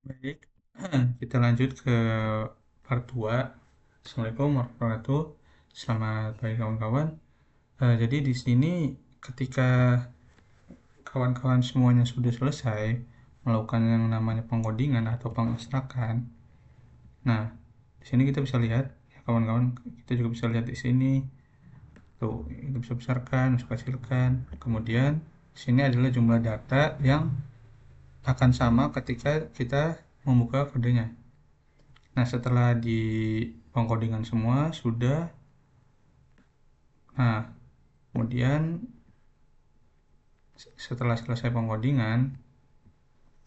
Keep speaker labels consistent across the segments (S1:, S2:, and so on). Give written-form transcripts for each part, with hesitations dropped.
S1: Baik, kita lanjut ke part 2. Assalamualaikum warahmatullahi wabarakatuh. Selamat pagi kawan-kawan. Jadi di sini ketika kawan-kawan semuanya sudah selesai melakukan yang namanya pengkodingan atau pengekstrakan. Nah, di sini kita bisa lihat ya kawan-kawan, kita juga bisa lihat di sini. Tuh, kita bisa besarkan, bisa kecilkan. Kemudian di sini adalah jumlah data yang akan sama ketika kita membuka kodenya. Nah, setelah di pengkodingan semua sudah, nah kemudian setelah selesai pengkodingan,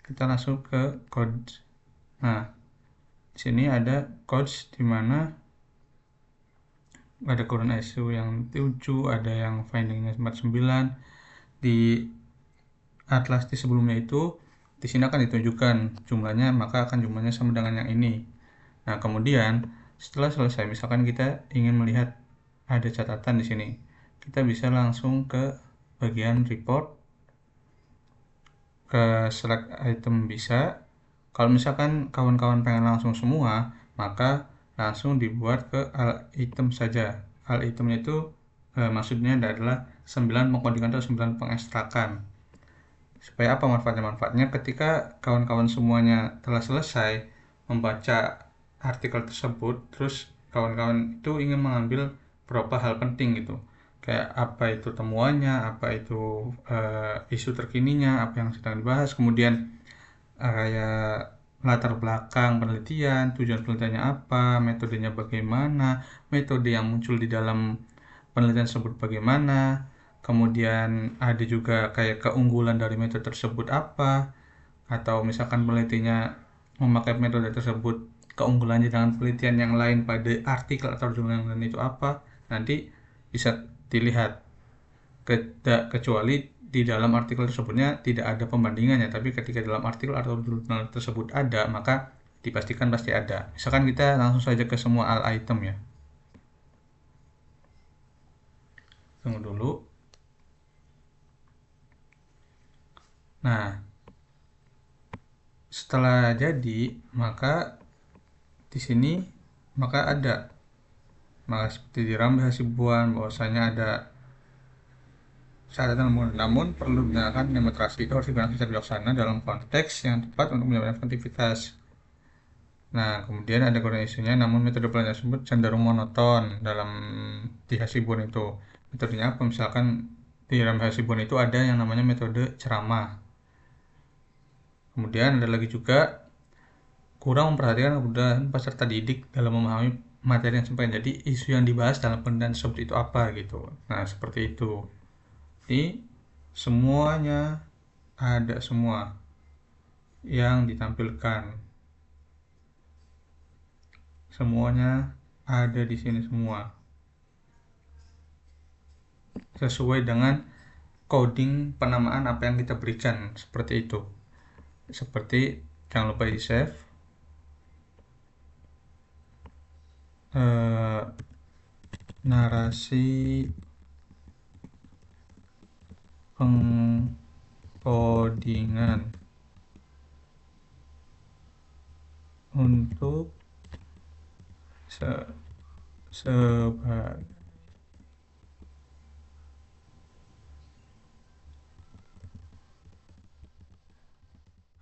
S1: kita langsung ke code. Nah, di sini ada codes di mana ada current ISO yang 7, ada yang findingnya 49. Di atlas di sebelumnya itu di sini akan ditunjukkan jumlahnya, maka akan jumlahnya sama dengan yang ini. Nah, kemudian setelah selesai, misalkan kita ingin melihat ada catatan di sini, kita bisa langsung ke bagian report, ke select item bisa. Kalau misalkan kawan-kawan pengen langsung semua, maka langsung dibuat ke all item saja. All itemnya itu maksudnya adalah 9 pengkodingan atau 9 pengekstrakan. Supaya apa manfaatnya? Manfaatnya ketika kawan-kawan semuanya telah selesai membaca artikel tersebut, terus kawan-kawan itu ingin mengambil beberapa hal penting gitu, kayak apa itu temuannya, apa itu isu terkininya, apa yang sedang dibahas, kemudian kayak latar belakang penelitian, tujuan penelitiannya apa, metodenya bagaimana, metode yang muncul di dalam penelitian tersebut bagaimana, kemudian ada juga kayak keunggulan dari metode tersebut apa, atau misalkan penelitinya memakai metode tersebut, keunggulannya dengan penelitian yang lain pada artikel atau jurnal yang lain itu apa, nanti bisa dilihat. Kecuali di dalam artikel tersebutnya tidak ada pembandingannya, tapi ketika dalam artikel atau jurnal tersebut ada, maka dipastikan pasti ada. Misalkan kita langsung saja ke semua all item ya. Tunggu dulu. Nah, setelah jadi, maka di sini maka ada, maka seperti di Rambe Hasibuan bahwasanya ada syarat namun perlu digunakan demonstrasi itu harus digunakan secara bijaksana dalam konteks yang tepat untuk menjamin efektivitas. Nah, kemudian ada koordinasinya, namun metode pelajaran tersebut cenderung monoton dalam di Hasibuan itu. Metodenya apa? Misalkan di dalam Hasibuan itu ada yang namanya metode ceramah. Kemudian ada lagi juga kurang memperhatikan kebutuhan peserta didik dalam memahami materi yang disampaikan. Jadi isu yang dibahas dalam penelitian tersebut itu apa gitu. Nah, seperti itu. Jadi semuanya ada semua yang ditampilkan. Semuanya ada di sini semua. Sesuai dengan coding penamaan apa yang kita berikan, seperti itu. Seperti jangan lupa di save. Narasi pengkodingan untuk sebagai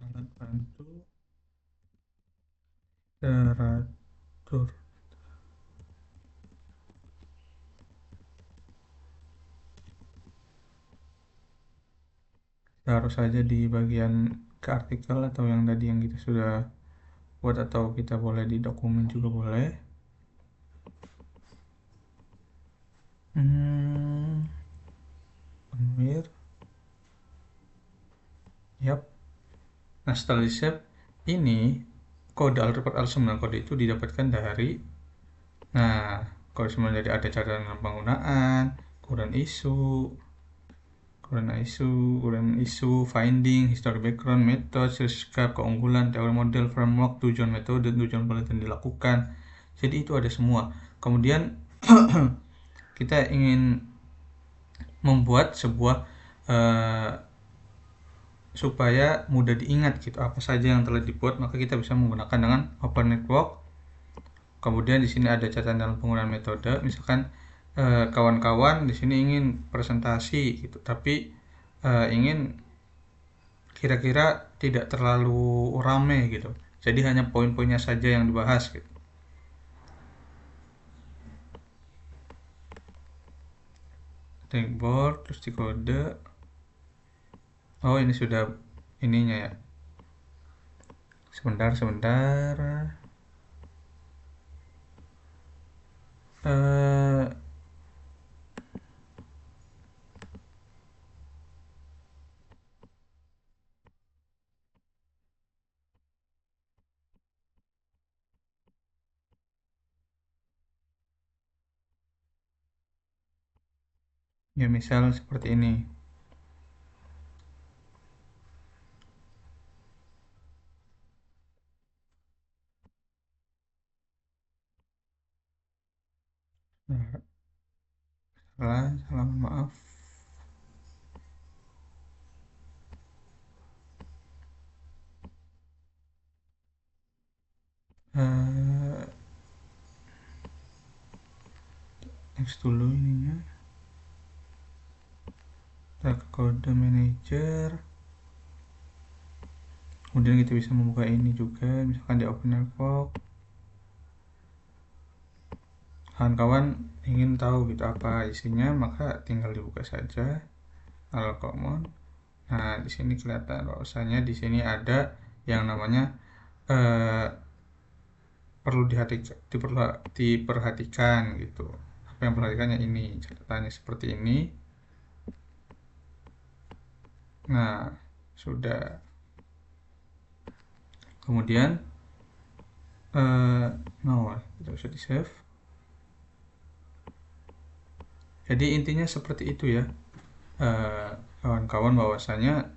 S1: alat bantu teratur. Taruh saja di bagian ke artikel atau yang tadi yang kita sudah buat, atau kita boleh di dokumen juga boleh. Unwir. Yap. Nah, setelah di save, ini kode al report al 9 kode itu didapatkan dari, nah, kode 9 jadi ada catatan penggunaan, current issue, finding, history background, method, scope, keunggulan, teori model, framework, tujuan metode, tujuan penelitian dilakukan. Jadi itu ada semua. Kemudian kita ingin membuat sebuah supaya mudah diingat gitu apa saja yang telah dibuat, maka kita bisa menggunakan dengan open network. Kemudian di sini ada catatan dalam penggunaan metode, misalkan kawan-kawan di sini ingin presentasi gitu, tapi ingin kira-kira tidak terlalu rame gitu. Jadi hanya poin-poinnya saja yang dibahas gitu. Dashboard terus di kode. Oh, ini sudah ininya ya. Sebentar. Eh ya misal seperti ini. Nah, salah, maaf. Eh next dulu ininya. Kita ke kode manager. Kemudian kita bisa membuka ini juga, misalkan di open network. Kawan-kawan ingin tahu gitu apa isinya, maka tinggal dibuka saja halo common. Nah, di sini kelihatan bahwasanya di sini ada yang namanya eh, perlu diperhatikan gitu. Apa yang perhatikannya ini, catatannya seperti ini. Nah, sudah. Kemudian no, tidak usah di save. Jadi intinya seperti itu ya, kawan-kawan, bahwasanya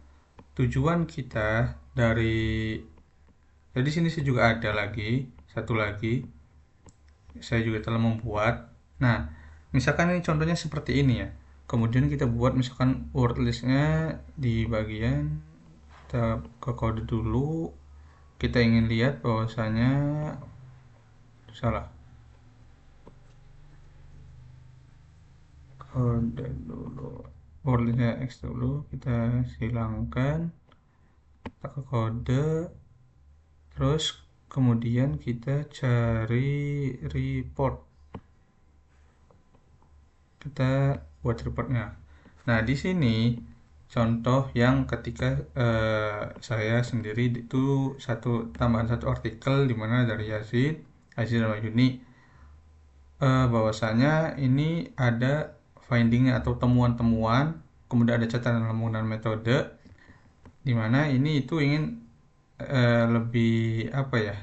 S1: tujuan kita dari jadi sini saya juga ada lagi satu lagi, saya juga telah membuat. Nah, misalkan ini contohnya seperti ini ya, kemudian kita buat misalkan word listnya di bagian, kita ke kode dulu, kita ingin lihat bahwasanya salah, kode dulu, word listnya X dulu kita hilangkan, kita ke kode, terus kemudian kita cari report, kita buat reportnya. Nah, di sini contoh yang ketika saya sendiri itu tambahan satu artikel di mana dari Yazid sama Yuni, bahwasanya ini ada findingnya atau temuan-temuan, kemudian ada catatan dalam penggunaan metode, di mana ini itu ingin lebih apa ya,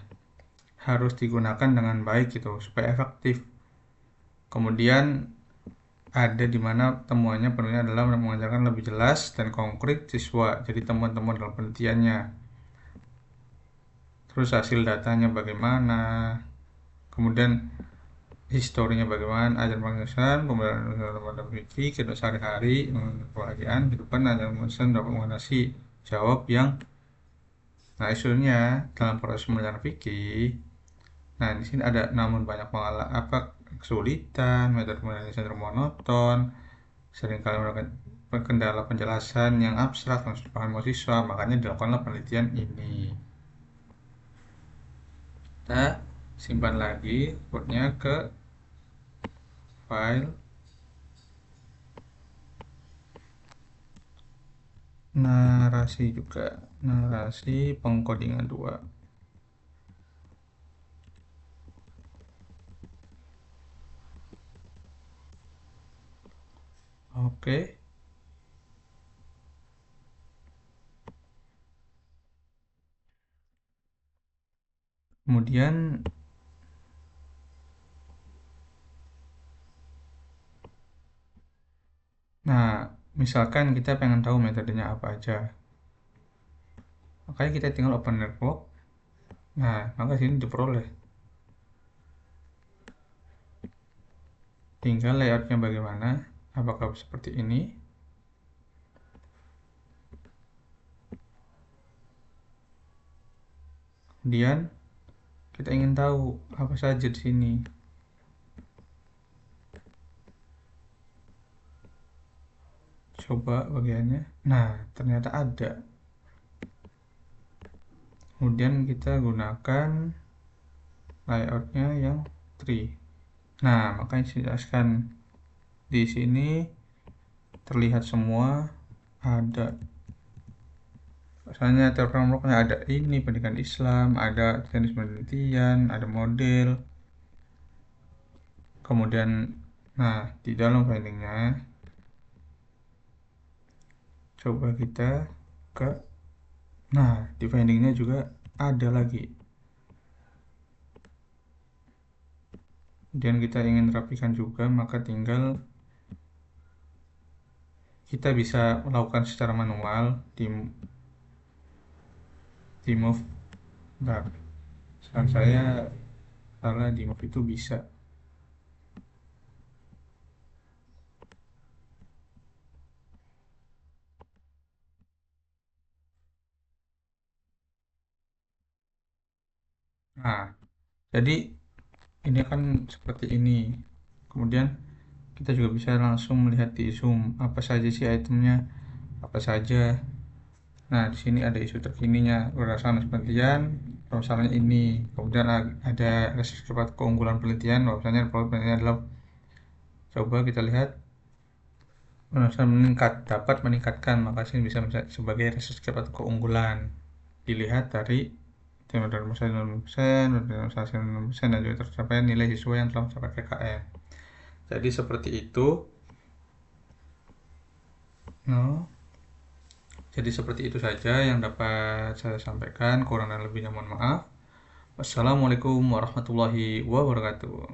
S1: harus digunakan dengan baik gitu supaya efektif. Kemudian ada di mana temuannya penuhnya adalah mengajarkan lebih jelas dan konkret siswa, jadi temuan-temuan dalam penelitiannya, terus hasil datanya bagaimana, kemudian historinya bagaimana, ajar pengajaran, pembelajaran pada fikih, kedua sehari-hari, kebahagiaan, kehidupan, ajar pengajaran dapat mengatasi jawab yang, nah isunya dalam proses pembelajaran fikih. Nah, di sini ada namun banyak kesulitan, metode pembelajaran cenderung monoton, seringkali menggunakan kendala penjelasan yang abstrak dan susah dipahami mahasiswa, makanya dilakukanlah penelitian ini. Kita simpan lagi reportnya ke file narasi juga, narasi pengkodingan 2. Oke, kemudian nah, misalkan kita pengen tahu metodenya apa aja, makanya kita tinggal open network. Nah, maka sini diperoleh, tinggal layoutnya bagaimana, apakah seperti ini. Kemudian kita ingin tahu apa saja di sini. Coba bagiannya. Nah, ternyata ada. Kemudian kita gunakan layoutnya yang tree. Nah, makanya saya jelaskan di sini terlihat semua ada. Misalnya frameworknya ada ini pendidikan Islam, ada jenis penelitian, ada model. Kemudian, nah di dalam findingnya, coba kita ke, nah di findingnya juga ada lagi. Kemudian kita ingin rapikan juga, maka tinggal kita bisa melakukan secara manual di move back. Saran saya salah di move itu bisa. Nah, jadi ini kan seperti ini. Kemudian kita juga bisa langsung melihat di zoom apa saja sih itemnya, apa saja. Nah, di sini ada isu terkininya berdasarkan penelitian, misalnya ini. Kemudian ada research cepat keunggulan penelitian, bahwasanya penelitian adalah, coba kita lihat, dapat meningkatkan, maka sini bisa sebagai research cepat keunggulan. Dilihat dari tema dan persen, dan juga tercapai nilai siswa yang telah mencapai PKM. Jadi seperti itu. No. Jadi seperti itu saja yang dapat saya sampaikan. Kurang dan lebihnya mohon maaf. Wassalamualaikum warahmatullahi wabarakatuh.